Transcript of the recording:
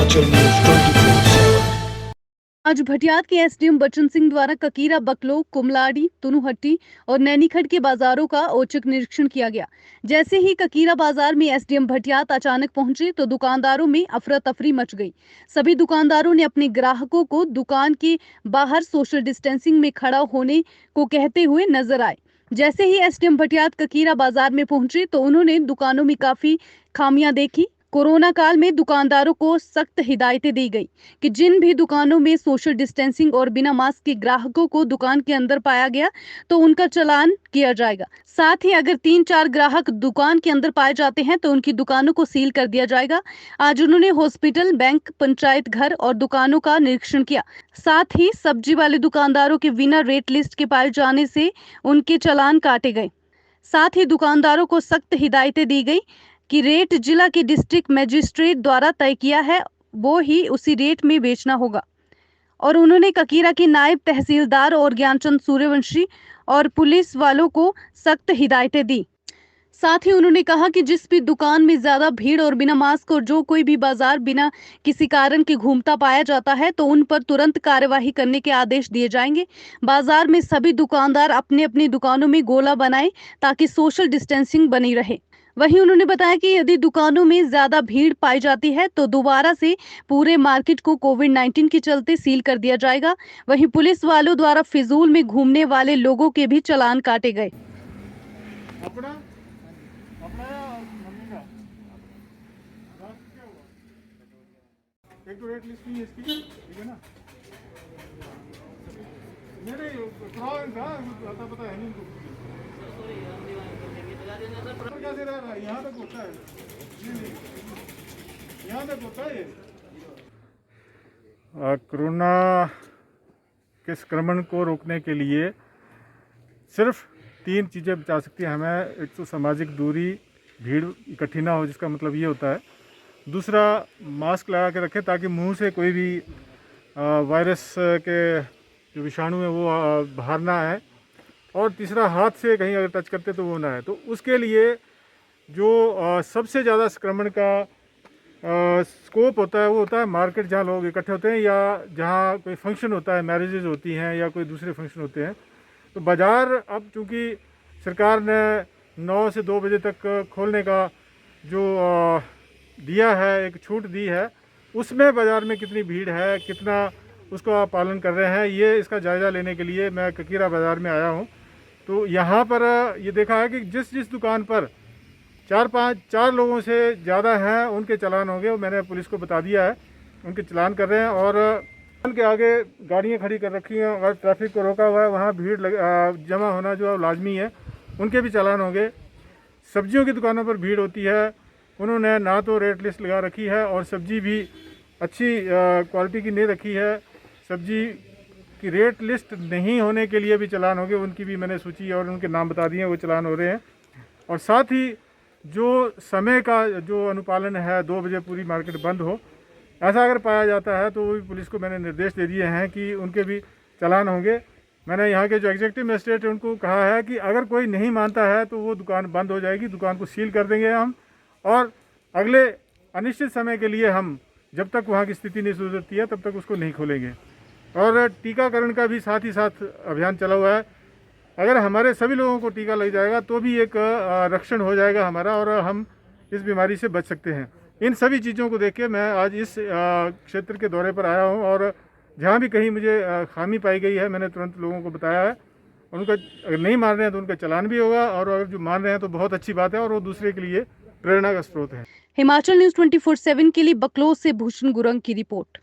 Himachal news 24/7। आज भटियात के SDM Bachchan Singh द्वारा ककीरा, बकलो, कुमलाड़ी, तुनुहट्टी और नैनीखड़ के बाजारों का औचक निरीक्षण किया गया। जैसे ही ककीरा बाजार में एसडीएम भटियात अचानक पहुंचे तो दुकानदारों में अफरा तफरी मच गई। सभी दुकानदारों ने अपने ग्राहकों को दुकान के बाहर सोशल डिस्टेंसिंग में खड़ा होने को कहते हुए नजर आए। जैसे ही एसडीएम भटियात ककीरा बाजार में पहुंचे तो उन्होंने दुकानों में काफी खामियां देखी। कोरोना काल में दुकानदारों को सख्त हिदायतें दी गई कि जिन भी दुकानों में सोशल डिस्टेंसिंग और बिना मास्क के ग्राहकों को दुकान के अंदर पाया गया तो उनका चालान किया जाएगा। साथ ही अगर 3-4 ग्राहक दुकान के अंदर पाए जाते हैं तो उनकी दुकानों को सील कर दिया जाएगा। आज उन्होंने हॉस्पिटल, बैंक, पंचायत घर और दुकानों का निरीक्षण किया। साथ ही सब्जी वाले दुकानदारों के बिना रेट लिस्ट के पाए जाने से उनके चालान काटे गए। साथ ही दुकानदारों को सख्त हिदायतें दी गई कि रेट जिला के डिस्ट्रिक्ट मजिस्ट्रेट द्वारा तय किया है वो ही उसी रेट में बेचना होगा। और उन्होंने ककीरा के नायब तहसीलदार और ज्ञानचंद सूर्यवंशी और पुलिस वालों को सख्त हिदायतें दी। साथ ही उन्होंने कहा कि जिस भी दुकान में ज्यादा भीड़ और बिना मास्क और जो कोई भी बाजार बिना किसी कारण के घूमता पाया जाता है तो उन पर तुरंत कार्यवाही करने के आदेश दिए जाएंगे। बाजार में सभी दुकानदार अपने अपनी दुकानों में गोला बनाएं ताकि सोशल डिस्टेंसिंग बनी रहे। वहीं उन्होंने बताया कि यदि दुकानों में ज्यादा भीड़ पाई जाती है तो दोबारा से पूरे मार्केट को कोविड-19 के चलते सील कर दिया जाएगा। वहीं पुलिस वालों द्वारा फिजूल में घूमने वाले लोगों के भी चालान काटे गए। अपना अपना मम्मी का एक तो रेट लिस्ट नहीं है इसकी, ठीक है ना? मेरे था पता है नहीं इनको कैसे रह रहा है, यहाँ तक होता है, नहीं यहाँ तक होता है। कोरोना के संक्रमण को रोकने के लिए सिर्फ 3 चीज़ें बचा सकती हैं हमें। एक तो सामाजिक दूरी, भीड़ इकट्ठी ना हो, जिसका मतलब ये होता है। दूसरा, मास्क लगा के रखें ताकि मुंह से कोई भी वायरस के जो विषाणु है वो बाहर ना आए। और तीसरा, हाथ से कहीं अगर टच करते तो वो ना आए। तो उसके लिए जो सबसे ज़्यादा संक्रमण का स्कोप होता है वो होता है मार्केट, जहाँ लोग इकट्ठे होते हैं या जहाँ कोई फंक्शन होता है, मैरिजेज होती हैं या कोई दूसरे फंक्शन होते हैं। तो बाज़ार अब चूँकि सरकार ने 9 से 2 बजे तक खोलने का जो दिया है, एक छूट दी है, उसमें बाज़ार में कितनी भीड़ है, कितना उसको आप पालन कर रहे हैं, ये इसका जायज़ा लेने के लिए मैं ककीरा बाज़ार में आया हूँ। तो यहाँ पर ये देखा है कि जिस दुकान पर 4 लोगों से ज़्यादा हैं उनके चालान होंगे। वो मैंने पुलिस को बता दिया है, उनके चालान कर रहे हैं। और उनके आगे गाड़ियाँ खड़ी कर रखी हैं और ट्रैफिक को रोका हुआ है, वहाँ भीड़ जमा होना जो लाजमी है, उनके भी चालान होंगे। सब्जियों की दुकानों पर भीड़ होती है, उन्होंने ना तो रेट लिस्ट लगा रखी है और सब्जी भी अच्छी क्वालिटी की नहीं रखी है। सब्जी की रेट लिस्ट नहीं होने के लिए भी चालान होंगे, उनकी भी मैंने सूची और उनके नाम बता दिए हैं, वो चालान हो रहे हैं। और साथ ही जो समय का जो अनुपालन है, 2 बजे पूरी मार्केट बंद हो, ऐसा अगर पाया जाता है तो वो भी पुलिस को मैंने निर्देश दे दिए हैं कि उनके भी चालान होंगे। मैंने यहाँ के जो एग्जीक्यूटिव मजिस्ट्रेट हैं उनको कहा है कि अगर कोई नहीं मानता है तो वो दुकान बंद हो जाएगी, दुकान को सील कर देंगे हम, और अगले अनिश्चित समय के लिए हम, जब तक वहाँ की स्थिति नहीं सुधरती है तब तक उसको नहीं खोलेंगे। और टीकाकरण का भी साथ ही साथ अभियान चला हुआ है। अगर हमारे सभी लोगों को टीका लग जाएगा तो भी एक रक्षण हो जाएगा हमारा और हम इस बीमारी से बच सकते हैं। इन सभी चीज़ों को देख के मैं आज इस क्षेत्र के दौरे पर आया हूँ और जहाँ भी कहीं मुझे खामी पाई गई है मैंने तुरंत लोगों को बताया है। उनका अगर नहीं मान रहे हैं तो उनका चालान भी होगा, और अगर जो मान रहे हैं तो बहुत अच्छी बात है और वो दूसरे के लिए प्रेरणा का स्रोत है। हिमाचल न्यूज 24/7 के लिए बकलोज से भूषण गुरंग की रिपोर्ट।